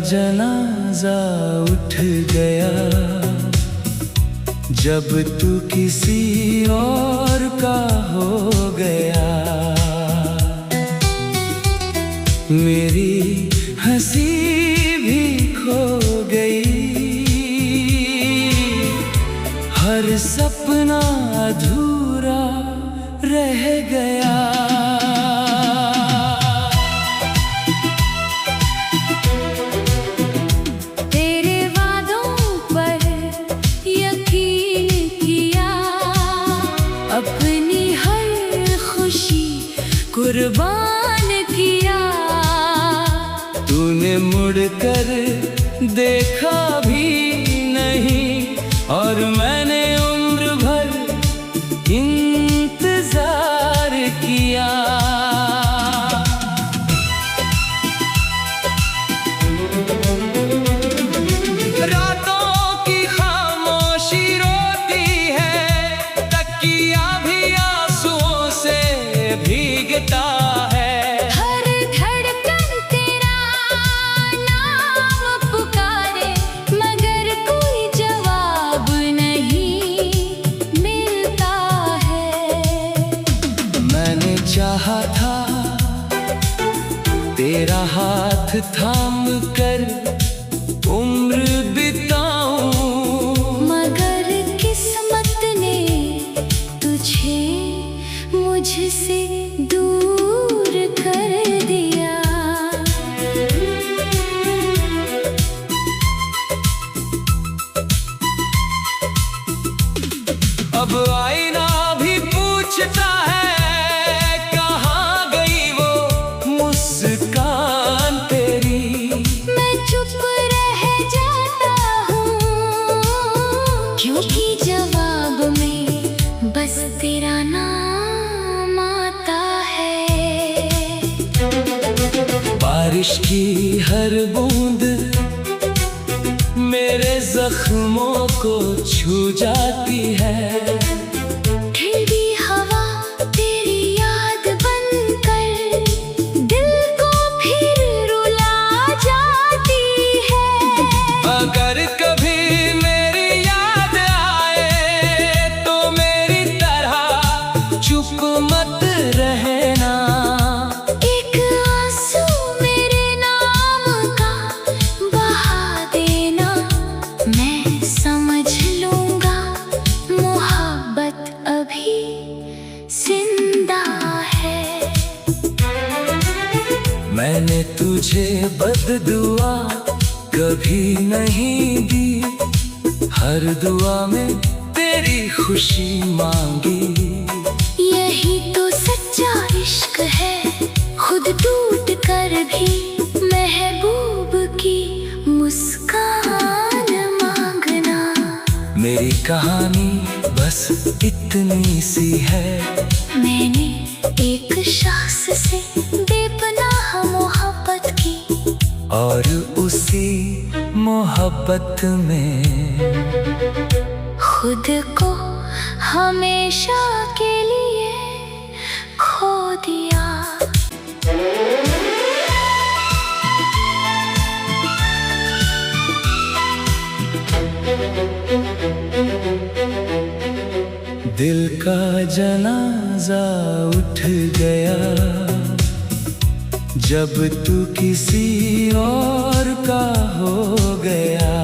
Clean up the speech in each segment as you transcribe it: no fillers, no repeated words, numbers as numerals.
जनाजा उठ गया जब तू किसी और का हो गया। मेरी हंसी भी खो गई, हर सपना अधूरा रह गया। तेरे वादों पर यकीन किया, अपनी हर खुशी कुर्बान किया। तूने मुड़कर देखा भी नहीं और मैंने उम्र भर इंतजार किया। रातों की खामोशी रोती है, तकिया भी आंसुओं से भीगता है। हर धड़कन तेरा नाम पुकारे, मगर कोई जवाब नहीं मिलता है। मैंने चाहा था तेरा हाथ थाम कर उम्र बिताऊं, मगर किस्मत ने तुझे मुझसे दूर कर दिया। अब आईना भी पूछता है कहाँ गई वो मुस्कान तेरी। मैं चुप रह जाता हूँ, क्योंकि जवाब में बस तेरा नाम आता है। बारिश की हर बूंद मेरे जख्मों को छू जाती है। ठंडी हवा तेरी याद बनकर दिल को फिर रुला जाती है। अगर कभी मेरी याद आए तो मेरी तरह चुप मत रहना। एक आंसू मेरे नाम का बहा देना, मैं समझ लूंगा मोहब्बत अभी जिंदा है। मैंने तुझे बददुआ कभी नहीं दी, हर दुआ में तेरी खुशी मांगी। यही तो सच्चा इश्क है, खुद टूट कर भी महबूब की मुस्कान मांगना। मेरी कहानी बस इतनी सी है, मैंने एक शख्स से बेपनाह मोहब्बत की, और उसी मोहब्बत में खुद को हमेशा के लिए खो दिया। दिल का जनाजा उठ गया जब तू किसी और का हो गया।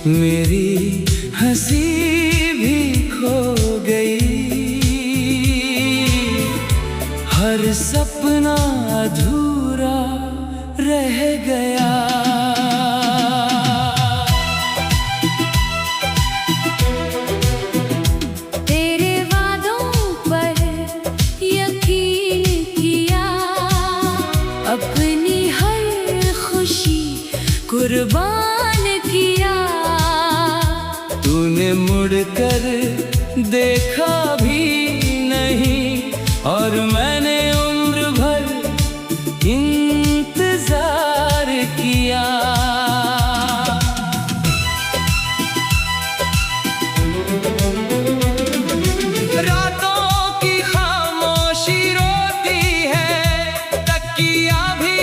मेरी हंसी भी खो गई, हर सपना अधूरा रह गया। तेरे वादों पर यकीन किया, अपनी हर खुशी कुर्बान किया। तूने मुड़कर देखा भी नहीं और मैंने उम्र भर इंतजार किया। रातों की खामोशी रोती है, तकिया भी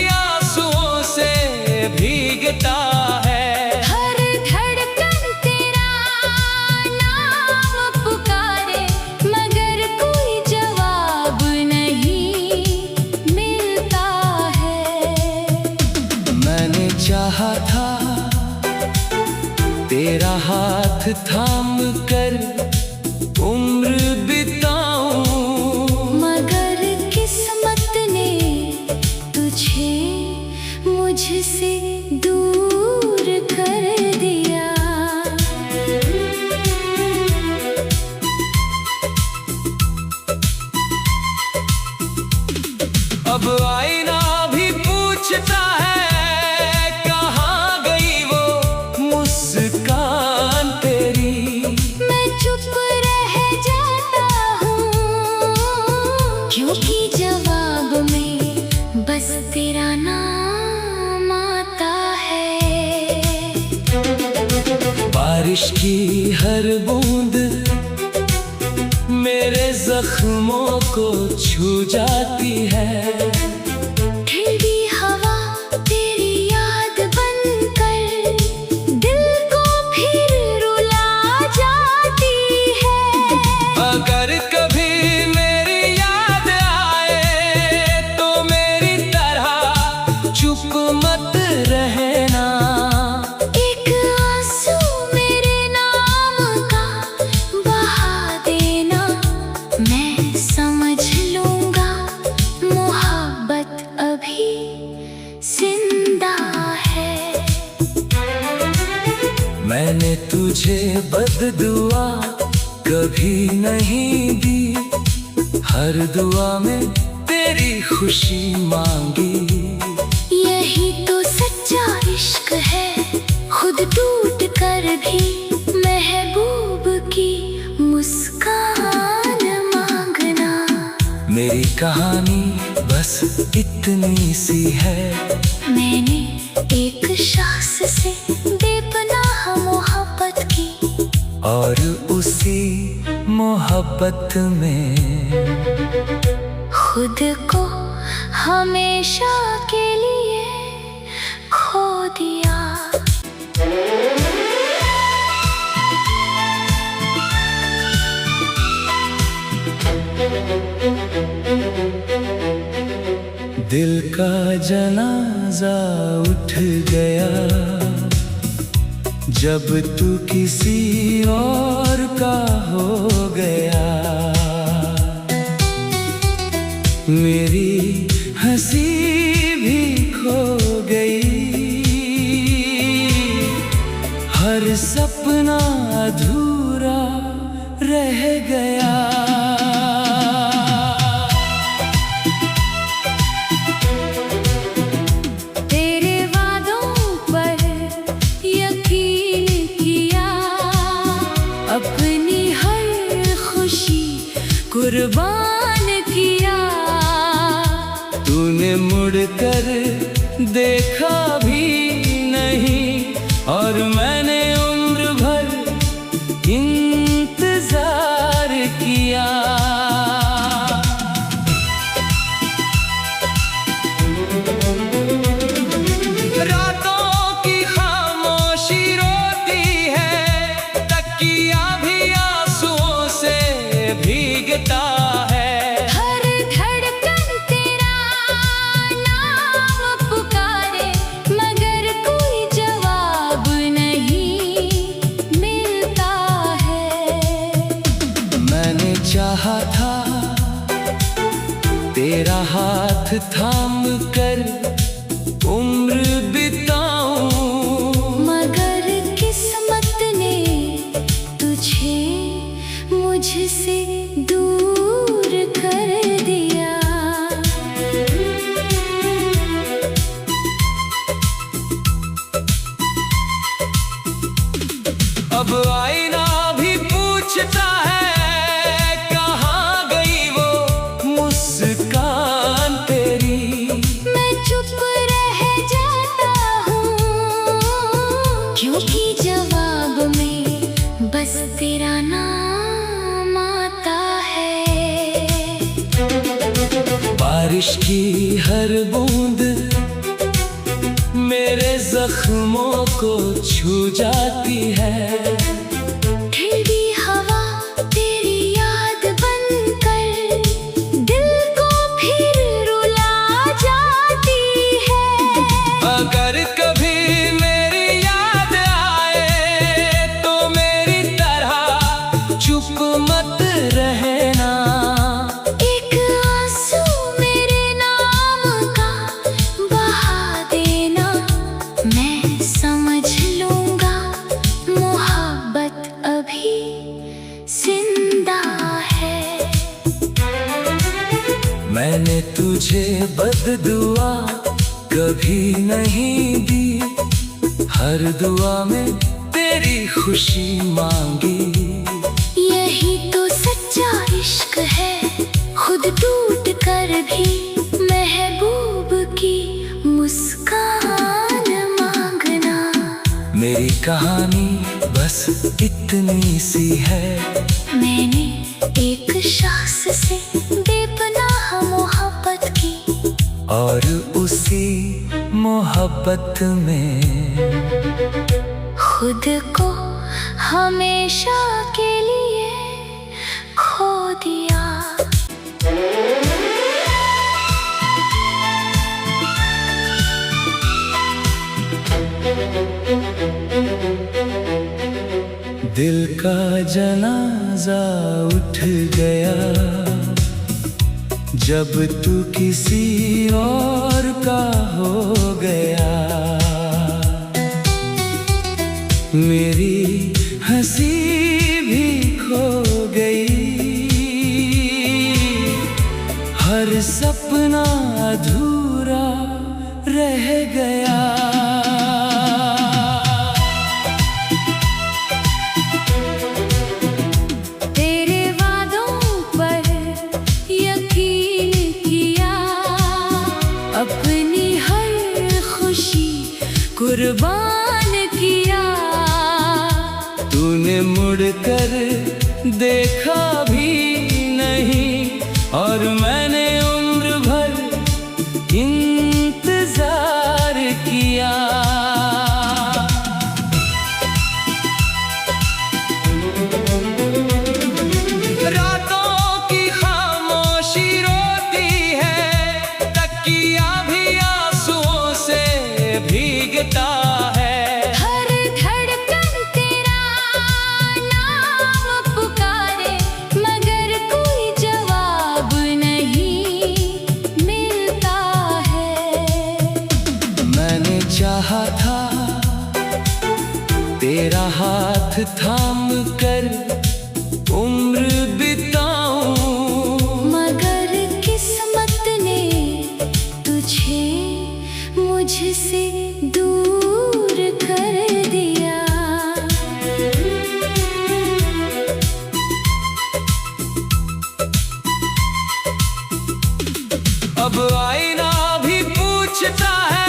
तेरा हाथ थाम कर उम्र बिताऊं। मगर किस्मत ने तुझे मुझसे दूर कर दिया। अब आईना भी पूछता है कहाँ गई वो मुस्कान तेरी। मैं चुप रह जाता हूँ क्योंकि जवाब में बस तेरा नाम आता है। बारिश की हर बूंद मेरे जख्मों को छू जाती है। ठंडी हवा तेरी याद बनकर दिल को फिर रुला जाती है। अगर कभी मेरी याद आए तो मेरी तरह चुप मत रहना। एक आंसू मेरे नाम का बहा देना। मैं समझ लूंगा मोहब्बत अभी जिंदा है। मैंने तुझे बददुआ कभी नहीं दी, हर दुआ में तेरी खुशी मांगी। यही तो सच्चा इश्क है, खुद टूट कर भी महबूब की मुस्कान मांगना। मेरी कहानी बस इतनी सी है। मैंने एक शख्स से बेपनाह मोहब्बत की और उसी मोहब्बत में खुद को हमेशा के लिए खो दिया। दिल का जनाजा उठ गया जब तू किसी और का हो गया। मेरी हंसी भी खो गई, हर सपना अधूरा रह गया। तेरे वादों पर यकीन किया, अपनी हर खुशी कुर्बान किया। तूने मुड़कर देखा भी नहीं और मैंने उम्र भर इंतजार किया। रातों की खामोशी रोती है, तकिया भी आंसुओं से भीगता है। हर धड़कन तेरा नाम पुकारे, मगर कोई जवाब नहीं मिलता है। मैंने चाहा था तेरा हाथ थाम कर उम्र बिताऊं। मगर किस्मत ने तुझे मुझसे दूर कर दिया। अब आईना भी पूछता है कहाँ गई वो मुस्कान तेरी। मैं चुप रह जाता हूँ क्योंकि जवाब में बस तेरा नाम आता है। बारिश की हर बूंद मेरे जख्मों को छू जाती है। ठंडी हवा तेरी याद बनकर दिल को फिर रुला जाती है। अगर कभी मेरी याद आए बद्दुआ कभी नहीं दी, हर दुआ में तेरी खुशी मांगी। यही तो सच्चा इश्क है, खुद टूट कर भी महबूब की मुस्कान मांगना। मेरी कहानी बस इतनी सी है, मैंने एक शख्स से बेपनाह मोहब्बत की, और उसी मोहब्बत में खुद को हमेशा के लिए खो दिया। दिल का जनाजा उठ गया जब तू किसी और का हो गया। मेरी हंसी भी खो गई, हर सपना अधूरा रह गया। तेरे वादों पर यकीन किया, अपनी हर खुशी कुर्बान किया। तूने मुड़कर देखा भी नहीं, और मैंने उम्र भर इंतजार किया। रातों की खामोशी रोती है, तकिया भी आंसुओं से भीगता है। चाहा था तेरा हाथ थाम कर उम्र बिताऊं, मगर किस्मत ने तुझे मुझसे दूर कर दिया। अब आईना भी पूछता है,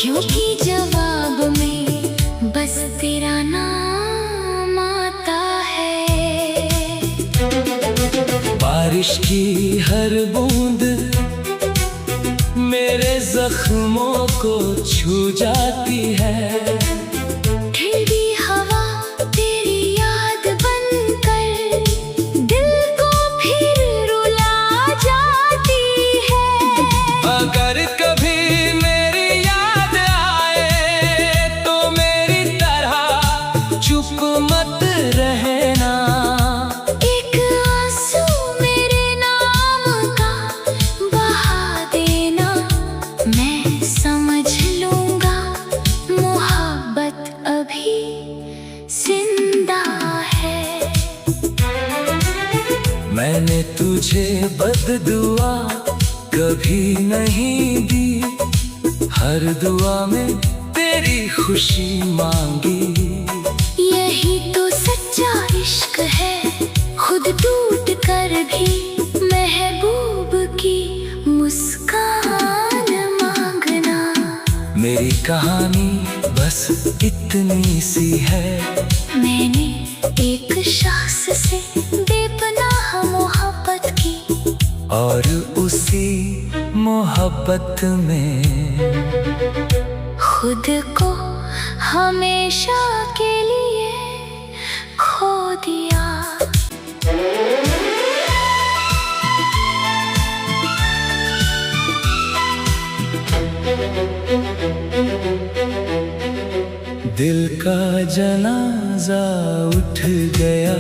क्योंकि जवाब में बस तेरा नाम आता है। बारिश की हर बूंद मेरे जख्मों को छू जाती है। फिर भी हवा तेरी याद बनकर दिल को फिर रुला जाती है। अगर कभी मत रहना, एक आंसू मेरे नाम का बहा देना। मैं समझ लूंगा मोहब्बत अभी जिंदा है। मैंने तुझे बद्दुआ कभी नहीं दी, हर दुआ में तेरी खुशी मांगी। यही तो सच्चा इश्क है, खुद टूट कर भी महबूब की मुस्कान मांगना। मेरी कहानी बस इतनी सी है, मैंने एक शख्स से बेपनाह मोहब्बत की, और उसी मोहब्बत में खुद को हमेशा के लिए खो दिया। दिल का जनाजा उठ गया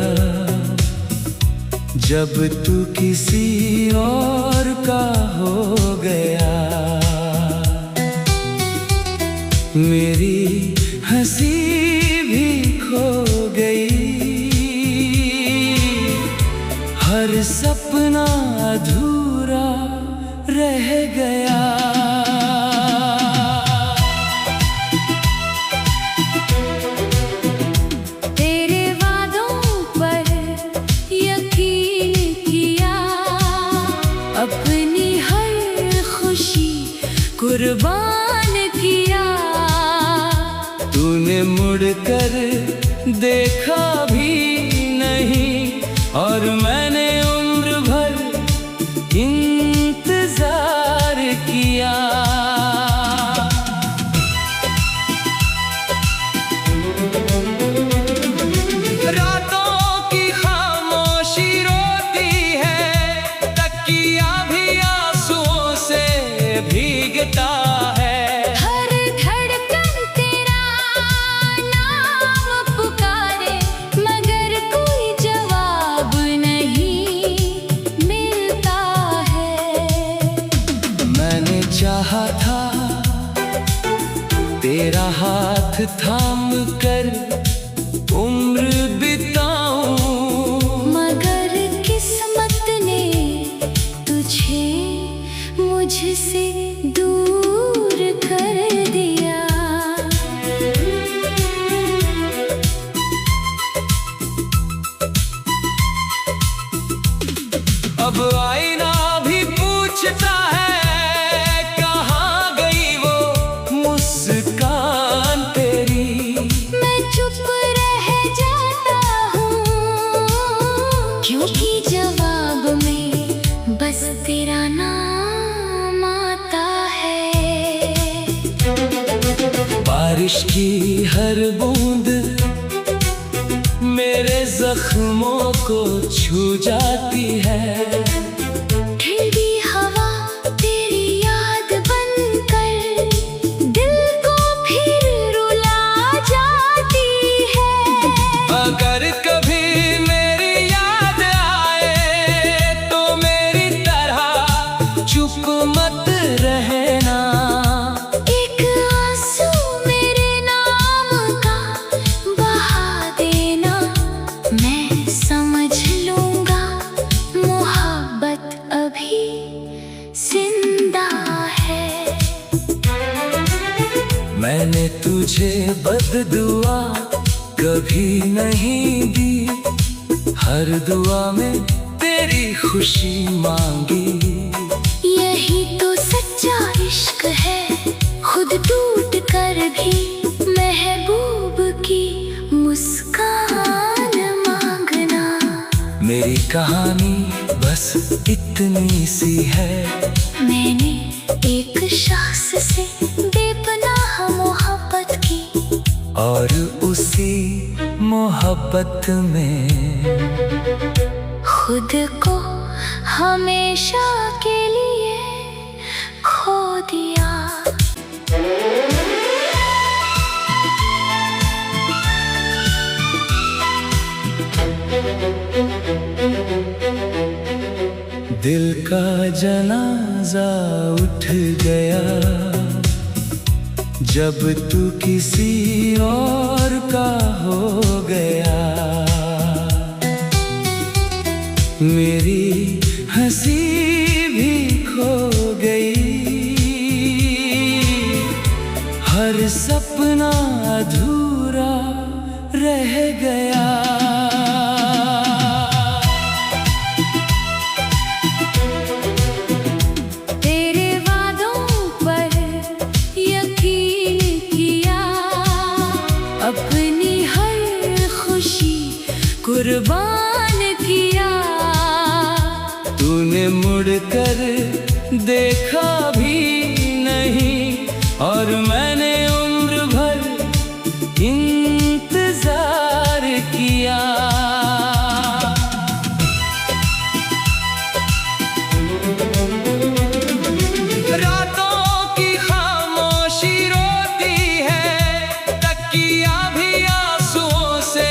जब तू किसी और का हो गया। मेरी हंसी सपना अधूरा रह गया। तेरे वादों पर यकीन किया, अपनी हर खुशी कुर्बान किया। तूने मुड़कर देखा भी नहीं और मैंने उम्र भर इंतजार किया। रातों की खामोशी रोती है, तकिया भी आंसुओं से भीगता है। हर धड़कन तेरा नाम पुकारे, मगर कोई जवाब नहीं मिलता है। मैंने चाहा था तेरा हाथ थाम कर उम्र बिताऊं, मगर किस्मत ने तुझे मुझसे दूर कर दिया। अब आईना भी पूछता है कहाँ गई वो मुस्कान तेरी। मैं चुप रह जाता हूँ, क्योंकि जवाब में बस तेरा नाम आता है। बारिश की हर बूंद मेरे जख्मों को छू जाती है। ठंडी हवा तेरी याद बनकर दिल को फिर रुला जाती है। अगर कभी मेरी याद आए तो मेरी तरह चुप मत रहना। एक आंसू मेरे नाम का बहा देना, मैं समझ लूंगा मोहब्बत अभी जिंदा है। मैंने तुझे बददुआ कभी नहीं दी, हर दुआ में तेरी खुशी मांगी। यही तो सच्चा इश्क है, खुद टूट कर भी महबूब की मुस्कान मांगना। मेरी कहानी बस इतनी सी है। मैंने एक शख्स से बेपनाह मोहब्बत की, और उसी मोहब्बत में खुद को हमेशा के लिए खो दिया। दिल का जनाजा उठ गया जब तू किसी और का हो गया। मेरी हंसी भी खो गई, हर सपना अधूरा रह गया। तेरे वादों पर यकीन किया, अपनी हर खुशी कुर्बान किया। तूने मुड़कर देखा भी नहीं और मैंने उम्र भर इंतजार किया। रातों की खामोशी रोती है, तकिया भी आंसुओं से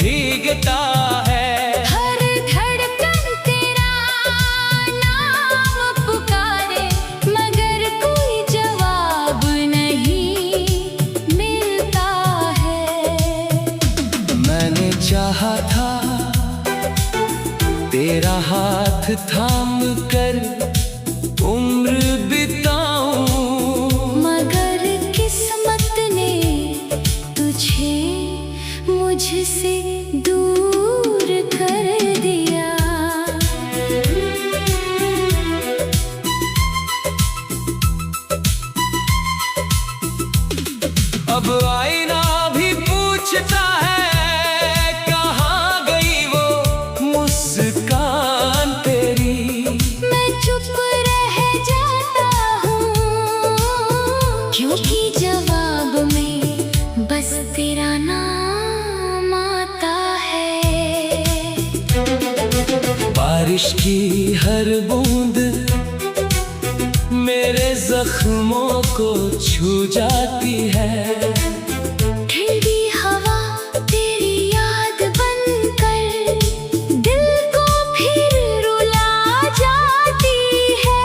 भीगता है। हर धड़कन तेरा नाम पुकारे, मगर कोई जवाब नहीं हाथ थाम कर उम्र बिताऊं, मगर किस्मत ने तुझे मुझसे दूर कर दिया। अब आईना भी पूछता है कहाँ गई वो मुस्कान तेरी। मैं चुप रह जाता हूँ, क्योंकि जवाब में बस तेरा नाम आता है। बारिश की हर बूंद मेरे जख्मों को छू जाती है। ठंडी हवा तेरी याद बनकर दिल को फिर रुला जाती है।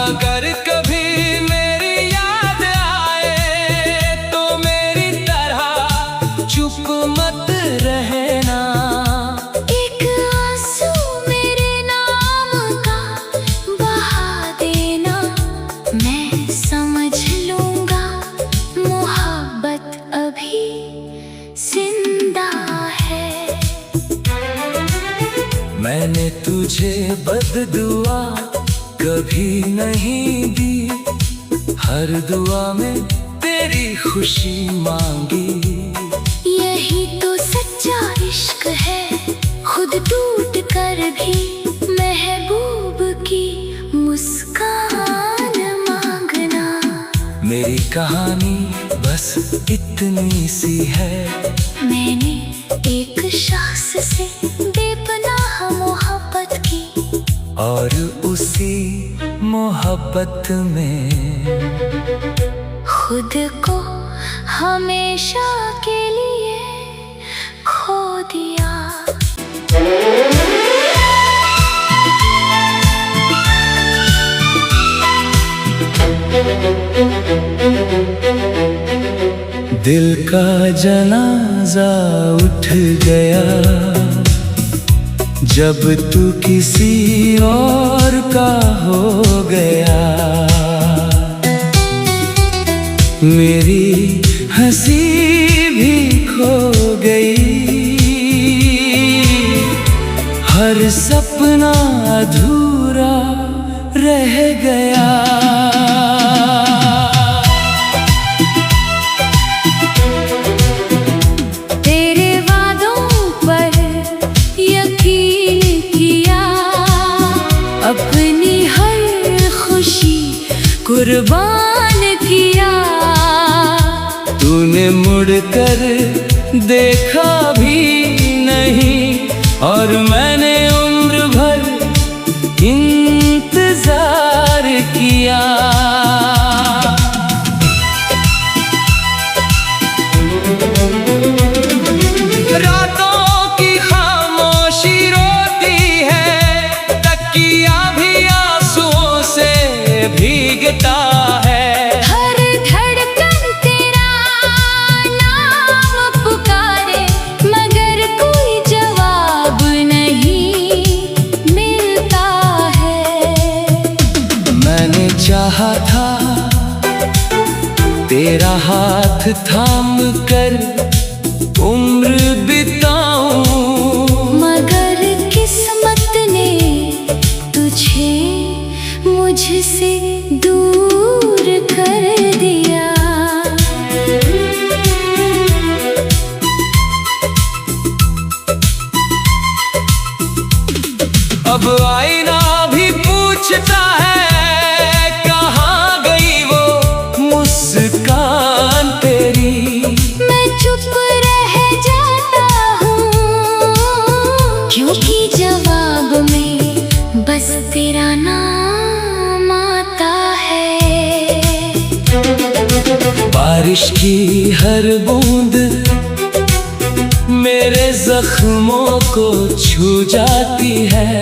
अगर कभी मेरी याद आए तो मेरी तरह चुप मत रहना। एक आंसू मेरे नाम का बहा देना, मैं समझ लूंगा मोहब्बत अभी जिंदा है। मैंने तुझे बददुआ कभी नहीं दी, हर दुआ में तेरी खुशी मांगी। यही तो सच्चा इश्क है, खुद टूट कर भी महबूब की मुस्कान मांगना। मेरी कहानी बस इतनी सी है, मैंने एक शख्स से बेपनाह मोहब्बत की, और उसी मोहब्बत में खुद को हमेशा के लिए खो दिया। दिल का जनाजा उठ गया जब तू किसी और का हो गया। मेरी हंसी भी खो गई, हर सपना अधूरा रह गया। तेरे वादों पर यकीन किया, अपनी हर खुशी कुर्बान किया। तूने मुड़कर देखा भी नहीं, और मैंने उम्र भर इंतजार किया। रातों की खामोशी रोती है, तकिया भी आंसुओं से भीगता है। हर धड़कन तेरा नाम पुकारे, मगर कोई जवाब नहीं मिलता है। मैंने चाहा था तेरा हाथ थाम कर उम्र बिताऊं, मगर किस्मत ने तुझे मुझसे दूर कर दिया। अब आईना भी पूछता है कहाँ गई वो मुस्कान तेरी। मैं चुप रह जाता हूँ, क्योंकि जवाब में बस तेरा नाम आता है। बारिश की हर बूंद मेरे जख्मों को छू जाती है।